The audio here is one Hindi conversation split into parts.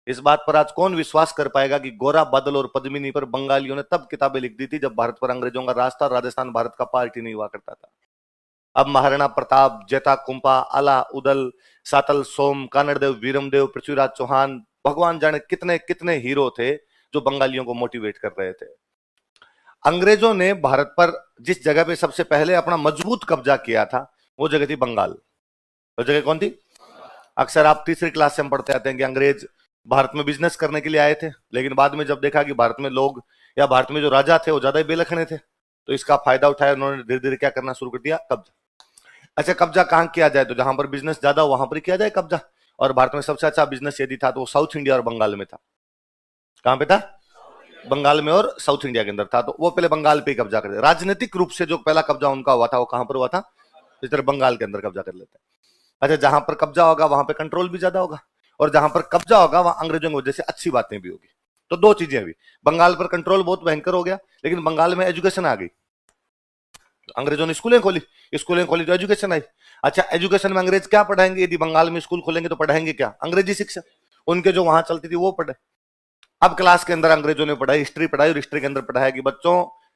इस बात पर आज कौन विश्वास कर पाएगा कि गोरा बादल और पद्मिनी पर बंगालियों ने तब किताबें लिख दी थी जब भारत पर अंग्रेजों का राज था और राजस्थान भारत का पार्ट ही नहीं हुआ करता था। अब महाराणा प्रताप, जैता कुंपा, अला उदल, सातल सोम, कानड़देव, वीरमदेव, पृथ्वीराज चौहान, भगवान जाने कितने कितने हीरो थे जो बंगालियों को मोटिवेट कर रहे थे। अंग्रेजों ने भारत पर जिस जगह पे सबसे पहले अपना मजबूत कब्जा किया था वो जगह थी बंगाल। वो जगह कौन थी? अक्सर आप तीसरी क्लास से हम पढ़ते आते हैं कि अंग्रेज भारत में बिजनेस करने के लिए आए थे, लेकिन बाद में जब देखा कि भारत में लोग या भारत में जो राजा थे वो ज्यादा ही बेलखने थे, तो इसका फायदा उठाया उन्होंने, धीरे धीरे क्या करना शुरू कर दिया? कब्जा। अच्छा, कब्जा कहां किया जाए? तो जहां पर बिजनेस ज्यादा हो वहां पर किया जाए कब्जा। और भारत में सबसे अच्छा बिजनेस यदि था तो वो साउथ इंडिया और बंगाल में था। कहां पे था? बंगाल में और साउथ इंडिया के अंदर था, तो वो पहले बंगाल पे ही कब्जा कर दिया। राजनीतिक रूप से जो पहला कब्जा उनका हुआ था वो कहां पर हुआ था? इस तरह बंगाल के अंदर कब्जा कर लेते हैं। अच्छा, जहां पर कब्जा होगा वहां पे कंट्रोल भी ज्यादा होगा, और जहां पर कब्जा होगा वहां अंग्रेजों की वजह से अच्छी बातें भी होगी। तो दो चीजें हुई, बंगाल पर कंट्रोल बहुत भयंकर हो गया, लेकिन बंगाल में एजुकेशन आ गई। अंग्रेजों ने स्कूलें खोली, स्कूलें खोली तो एजुकेशन आई। अच्छा, एजुकेशन में अंग्रेज क्या पढ़ाएंगे? यदि बंगाल में स्कूल खोलेंगे तो पढ़ाएंगे क्या? अंग्रेजी शिक्षा। उनके जो वहां चलती थी वो पढ़े। अब क्लास के अंदर अंग्रेजों ने पढ़ाई, हिस्ट्री पढ़ाई, और हिस्ट्री के अंदर पढ़ाया कि बच्चों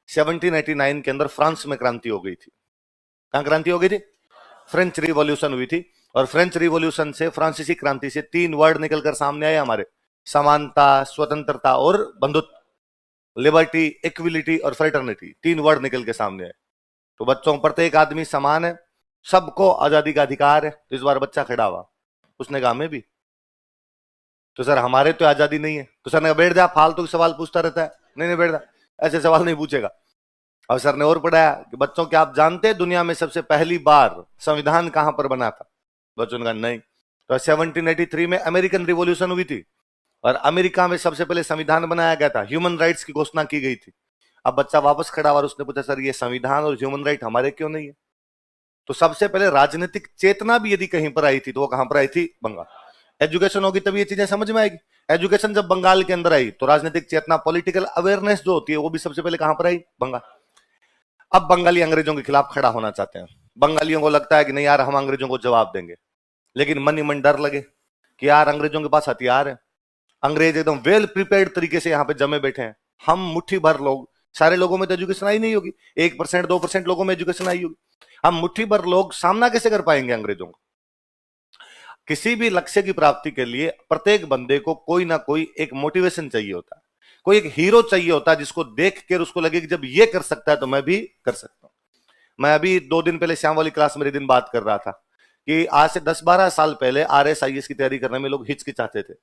1789 के अंदर फ्रांस में क्रांति हो गई थी। कहां क्रांति हो गई थी? फ्रेंच रिवॉल्यूशन हुई थी। और फ्रेंच रिवॉल्यूशन से, फ्रांसीसी क्रांति से तीन वर्ड निकलकर सामने आए हमारे: समानता, स्वतंत्रता और बंधुत्व। लिबर्टी, इक्विलिटी और फ्रेटर्निटी, तीन वर्ड निकल के सामने आए। तो बच्चों, प्रत्येक आदमी समान है, सबको आजादी का अधिकार है। तो इस बार बच्चा खड़ा हुआ, उसने कहा मैं भी। तो सर हमारे तो आजादी नहीं है। तो सर ने कहा बैठ जा, फालतू के सवाल पूछता रहता है। नहीं नहीं बैठ जा, ऐसे सवाल नहीं पूछेगा। और सर ने और पढ़ाया कि बच्चों, क्या आप जानते हैं दुनिया में सबसे पहली बार संविधान कहां पर बना था? बच्चों ने कहा नहीं। तो 1783 में अमेरिकन रिवॉल्यूशन हुई थी, और अमेरिका में सबसे पहले संविधान बनाया गया था, ह्यूमन राइट्स की घोषणा की गई थी। अब बच्चा वापस खड़ा हुआ और उसने पूछा सर ये संविधान और ह्यूमन राइट हमारे क्यों नहीं है? तो सबसे पहले राजनीतिक चेतना भी यदि कहीं पर आई थी तो वो कहां पर आई थी? बंगाल। एजुकेशन होगी तभी ये चीजें समझ में आएगी। एजुकेशन जब बंगाल के अंदर आई तो राजनीतिक चेतना, पॉलिटिकल अवेयरनेस जो होती है वो भी सबसे पहले कहां पर आई? बंगाल। अब बंगाली अंग्रेजों के खिलाफ खड़ा होना चाहते हैं। बंगालियों को लगता है कि नहीं यार, हम अंग्रेजों को जवाब देंगे, लेकिन मन ही मन डर लगे कि यार अंग्रेजों के पास हथियार है, अंग्रेज एकदम वेल प्रिपेयर्ड तरीके से यहाँ पे जमे बैठे हैं, हम मुट्ठी भर लोग, सारे लोगों में तो एजुकेशन आई नहीं होगी, 1% 2% लोगों में एजुकेशन आई होगी, हम मुट्ठी भर लोग सामना कैसे कर पाएंगे अंग्रेजों को? किसी भी लक्ष्य की प्राप्ति के लिए प्रत्येक बंदे को कोई ना कोई एक मोटिवेशन चाहिए होता है, कोई एक हीरो चाहिए होता है जिसको देख कर उसको लगे कि जब ये कर सकता है तो मैं भी कर सकता हूं। मैं अभी 2 दिन पहले श्याम वाली क्लास मेरे दिन बात कर रहा था कि आज से 10-12 साल पहले RSIS की तैयारी करने में लोग हिचकिचाते थे,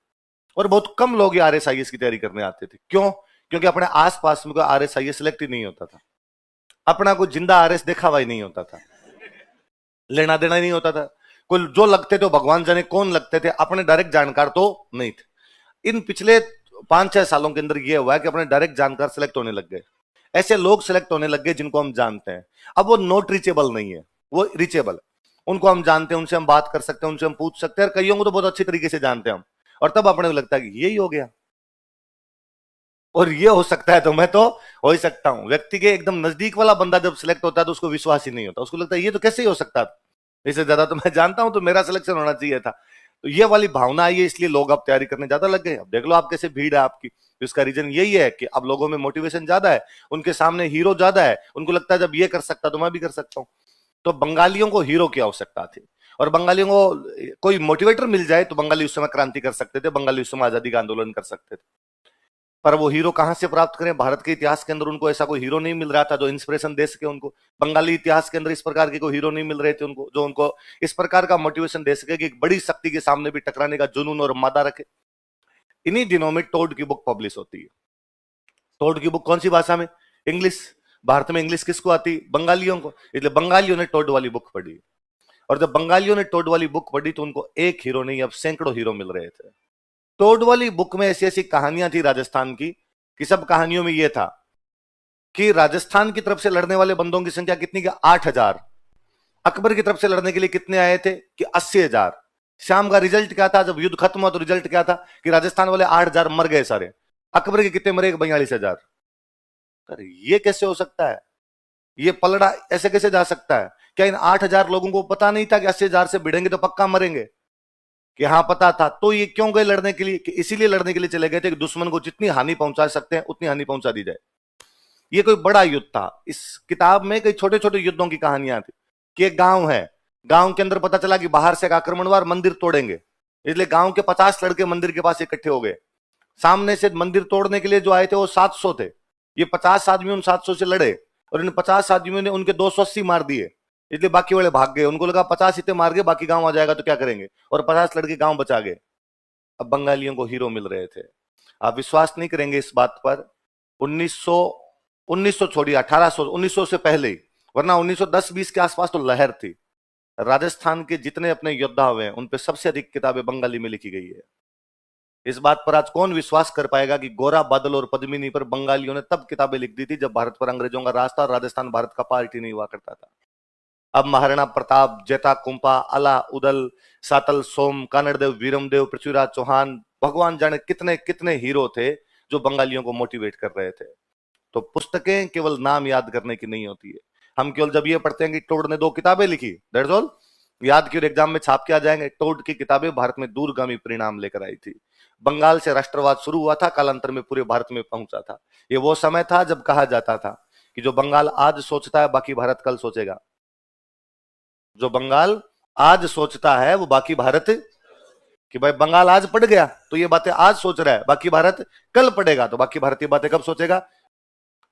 और बहुत कम लोग RSIS की तैयारी करने आते थे। क्यों? क्योंकि अपने आसपास में कोई RSIS सिलेक्ट ही नहीं होता था, अपना कोई जिंदा RS देखा हुआ ही नहीं होता था, लेना देना ही नहीं होता था। कोई जो लगते थे भगवान जाने कौन लगते थे, अपने डायरेक्ट जानकार तो नहीं थे। इन पिछले 5-6 सालों के अंदर यह हुआ है कि अपने डायरेक्ट जानकार सिलेक्ट होने लग गए, ऐसे लोग सिलेक्ट होने लग गए जिनको हम जानते हैं। अब वो नॉट रीचेबल नहीं है, वो रीचेबल, उनको हम जानते हैं, उनसे हम बात कर सकते हैं, उनसे हम पूछ सकते हैं, और कईयों को तो बहुत अच्छी तरीके से जानते हैं हम। और तब अपने को लगता है कि यही हो गया, और ये हो सकता है तो मैं तो हो ही सकता हूं। व्यक्ति के एकदम नजदीक वाला बंदा जब सिलेक्ट होता है तो उसको विश्वास ही नहीं होता, उसको लगता है ये तो कैसे ही हो सकता था, इससे ज्यादा तो मैं जानता हूं, तो मेरा सिलेक्शन होना चाहिए था। तो ये वाली भावना आई है, इसलिए लोग अब तैयारी करने ज्यादा लग गए। अब देख लो आप कैसे भीड़ है आपकी। इसका रीजन यही है कि अब लोगों में मोटिवेशन ज्यादा है, उनके सामने हीरो ज्यादा है, उनको लगता है जब ये कर सकता तो मैं भी कर सकता हूं। तो बंगालियों को हीरो की आवश्यकता थी, और बंगालियों को कोई मोटिवेटर मिल जाए तो बंगाली उस समय क्रांति कर सकते थे, बंगाली उस समय आजादी का आंदोलन कर सकते थे। पर वो हीरो कहां से प्राप्त करें? भारत के इतिहास के अंदर उनको ऐसा कोई हीरो नहीं मिल रहा था जो इंस्पिरेशन दे सके उनको। बंगाली इतिहास के अंदर इस प्रकार के कोई हीरो नहीं मिल रहे थे उनको, जो उनको इस प्रकार का मोटिवेशन दे सके कि एक बड़ी शक्ति के सामने भी टकराने का जुनून और मादा रखे। इन्हीं दिनों में टोड की बुक पब्लिश होती है। टोड की बुक कौन सी भाषा में? इंग्लिश। भारत में इंग्लिश किसको आती? बंगालियों को। इसलिए बंगालियों ने टोड वाली बुक पढ़ी, और जब बंगालियों ने टोड वाली बुक पढ़ी तो उनको एक हीरो नहीं, अब सैकड़ों हीरो मिल रहे थे। टोड वाली बुक में ऐसी ऐसी कहानियां थी राजस्थान की, कि सब कहानियों में यह था कि राजस्थान की तरफ से लड़ने वाले बंदों की संख्या कितनी? कि 8,000। अकबर की तरफ से लड़ने के लिए कितने आए थे? कि 80,000। शाम का रिजल्ट क्या था जब युद्ध खत्म हुआ? तो रिजल्ट क्या था कि राजस्थान वाले 8,000 मर गए सारे। अकबर के कितने मरे? 42,000। अरे ये कैसे हो सकता है? ये पलड़ा ऐसे कैसे जा सकता है? क्या इन 8,000 लोगों को पता नहीं था कि 80,000 से भिड़ेंगे तो पक्का मरेंगे? कि हाँ पता था, तो ये क्यों गए लड़ने के लिए? कि इसीलिए लड़ने के लिए चले गए थे कि दुश्मन को जितनी हानि पहुंचा सकते हैं उतनी हानि पहुंचा दी जाए। ये कोई बड़ा युद्ध था। इस किताब में कई छोटे छोटे युद्धों की कहानियां थी कि एक गांव है, गांव के अंदर पता चला कि बाहर से एक आक्रमणवार मंदिर तोड़ेंगे, इसलिए गांव के 50 लड़के मंदिर के पास इकट्ठे हो गए। सामने से मंदिर तोड़ने के लिए जो आए थे वो 700 थे। ये 50 आदमी उन 700 से लड़े और इन 50 आदमियों ने उनके 280 मार दिए, इसलिए बाकी वाले भाग गए। उनको लगा 50 इतने मार गए बाकी गांव आ जाएगा तो क्या करेंगे, और 50 लड़के गांव बचा गए। अब बंगालियों को हीरो मिल रहे थे। आप विश्वास नहीं करेंगे इस बात पर, 1900 1900 छोड़िए 1800 1900 से पहले ही, वरना 1910-20 के आसपास तो लहर थी। राजस्थान के जितने अपने योद्धा हुए हैं उन पे सबसे अधिक किताबें बंगाली में लिखी गई है। इस बात पर आज कौन विश्वास कर पाएगा कि गोरा बादल और पद्मिनी पर बंगालियों ने तब किताबें लिख दी थी जब भारत पर अंग्रेजों का राज था और राजस्थान भारत का पार्ट ही नहीं हुआ करता था। अब महाराणा प्रताप, जेता कुंपा, अला उदल, सातल सोम, कानड़देव, वीरमदेव, पृथ्वीराज चौहान, भगवान जाने कितने कितने हीरो थे जो बंगालियों को मोटिवेट कर रहे थे। तो पुस्तकें केवल नाम याद करने की नहीं होती है। हम केवल जब ये पढ़ते हैं कि टोड ने 2 किताबें लिखी, दैट्स ऑल, याद की और एग्जाम में छाप के आ जाएंगे। टोड की किताबें भारत में दूरगामी परिणाम लेकर आई थी। बंगाल से राष्ट्रवाद शुरू हुआ था, कालांतर में पूरे भारत में पहुंचा था। ये वो समय था जब कहा जाता था कि जो बंगाल आज सोचता है बाकी भारत कल सोचेगा। जो बंगाल आज सोचता है वो बाकी भारत, कि भाई बंगाल आज पढ़ गया तो ये बातें आज सोच रहा है, बाकी भारत कल पढ़ेगा तो बाकी भारत ये बातें कब सोचेगा,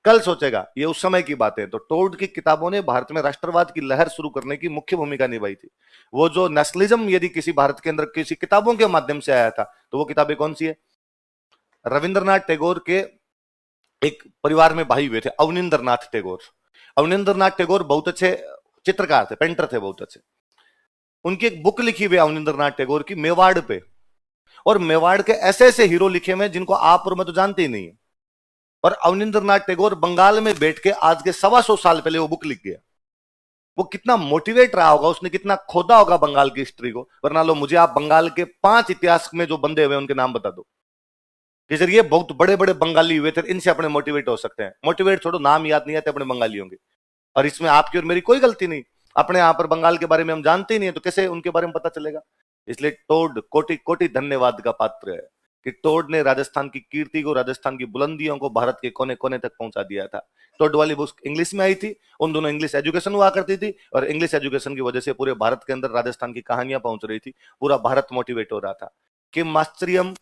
कल सोचेगा। ये उस समय की बातें। तो टोड की किताबों ने भारत में राष्ट्रवाद की लहर शुरू करने की मुख्य भूमिका निभाई थी। वो जो नेशनलिज्म यदि किसी भारत के अंदर किसी किताबों के माध्यम से आया था तो वो किताबें कौन सी है? रविंद्रनाथ टैगोर के एक परिवार में भाई हुए थे, अवनिंद्रनाथ टैगोर। अवनिंद्रनाथ टैगोर बहुत अच्छे चित्रकार थे, पेंटर थे बहुत अच्छे। उनकी एक बुक लिखी हुई अवनिंद्रनाथ टैगोर की मेवाड़ पे, और मेवाड़ के ऐसे ऐसे हीरो लिखे हुए जिनको आप और मैं तो जानते ही नहीं है। और अवनिंद्रनाथ टैगोर बंगाल में बैठ के आज के 125 साल पहले वो बुक लिख गया। वो कितना मोटिवेट रहा होगा, उसने कितना खोदा होगा बंगाल की हिस्ट्री को। वरना लो मुझे आप बंगाल के 5 इतिहास में जो बंदे हुए उनके नाम बता दो कि सर ये बहुत बड़े बड़े बंगाली हुए थे, इनसे अपने मोटिवेट हो सकते हैं। मोटिवेट छोड़ो, नाम याद नहीं आते अपने बंगालियों के। और इसमें आपकी और मेरी कोई गलती नहीं। अपने यहां पर बंगाल के बारे में हम जानते ही नहीं है तो कैसे उनके बारे में पता चलेगा? इसलिए टोड कोटि कोटि धन्यवाद का पात्र है कि टोड ने राजस्थान की कीर्ति को, राजस्थान की बुलंदियों को भारत के कोने कोने तक पहुंचा दिया था। टोड वाली बुक इंग्लिश में आई थी, उन दोनों इंग्लिश एजुकेशन हुआ करती थी, और इंग्लिश एजुकेशन की वजह से पूरे भारत के अंदर राजस्थान की कहानियां पहुंच रही थी। पूरा भारत मोटिवेट हो रहा था। किम मास्टरियम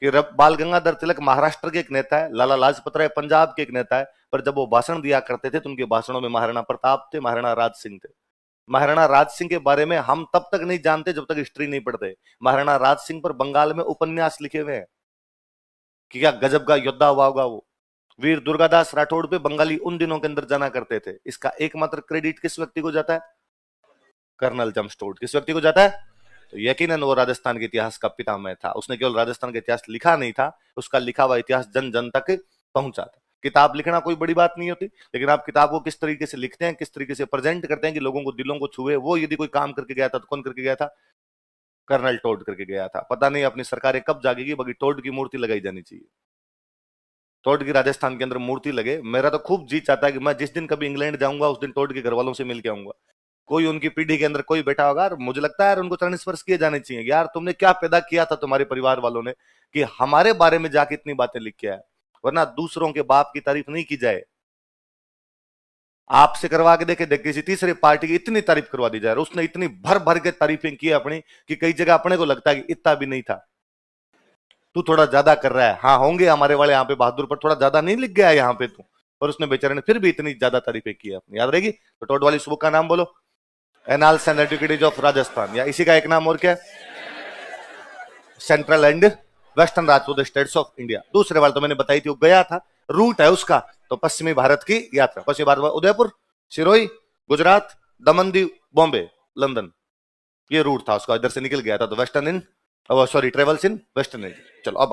कि बाल गंगाधर तिलक महाराष्ट्र के एक नेता है, लाला लाजपत राय पंजाब के एक नेता है, पर जब वो भाषण दिया करते थे तो उनके भाषणों में महाराणा प्रताप थे, महाराणा राज सिंह थे। महाराणा राज सिंह के बारे में हम तब तक नहीं जानते जब तक हिस्ट्री नहीं पढ़ते। महाराणा राज सिंह पर बंगाल में उपन्यास लिखे हुए हैं कि क्या गजब का योद्धा हुआ होगा वो। वीर दुर्गादास राठौड़ पे बंगाली उन दिनों के अंदर जाना करते थे। इसका एकमात्र क्रेडिट किस व्यक्ति को जाता है? कर्नल जम्स्टोड। किस व्यक्ति को जाता है? तो यकीनन वो राजस्थान के इतिहास का पितामह था। उसने केवल राजस्थान का इतिहास लिखा नहीं था, उसका लिखा हुआ इतिहास जन जन तक पहुंचा था। किताब लिखना कोई बड़ी बात नहीं होती, लेकिन आप किताब को किस तरीके से लिखते हैं, किस तरीके से प्रेजेंट करते हैं कि लोगों को दिलों को छुए। वो यदि कोई काम करके गया था तो कौन करके गया था? कर्नल टोड करके गया था। पता नहीं अपनी सरकारें कब जागेगी, बाकी टोड की मूर्ति लगाई जानी चाहिए। टोड की राजस्थान के अंदर मूर्ति लगे। मेरा तो खूब जी चाहता है कि मैं जिस दिन कभी इंग्लैंड जाऊंगा उस दिन टोड के घर वालों से मिल के आऊंगा। कोई उनकी पीढ़ी के अंदर कोई बैठा होगा, मुझे लगता है यार उनको चरण स्पर्श किए जाने चाहिए। यार तुमने क्या पैदा किया था तुम्हारे परिवार वालों ने कि हमारे बारे में जाके इतनी बातें लिख के आया। वरना दूसरों के बाप की तारीफ नहीं की जाए, आपसे करवा के देखे किसी तीसरे पार्टी की इतनी तारीफ करवा दी जाए। उसने इतनी भर भर के तारीफें की अपनी कि कई जगह अपने को लगता है कि इतना भी नहीं था, तू थोड़ा ज्यादा कर रहा है। हाँ होंगे हमारे वाले यहाँ पे बहादुर, पर थोड़ा ज्यादा नहीं लिख गया यहाँ पे तू। और उसने बेचारे ने फिर भी इतनी ज्यादा तारीफें की अपनी, याद रहेगी। तो टोड वाली बुक का नाम बोलो, annals and antiquities of Rajasthan, या इसी का एक नाम और क्या है? Central and western Rajput states of India. दूसरे वाले तो मैंने बताई थी, वो गया था, रूट है उसका तो पश्चिमी भारत की यात्रा। पश्चिमी भारत उदयपुर, सिरोही, गुजरात, दमन दीव, बॉम्बे, लंदन, ये रूट था उसका। इधर से निकल गया था तो western in, sorry travels in western India. चलो अब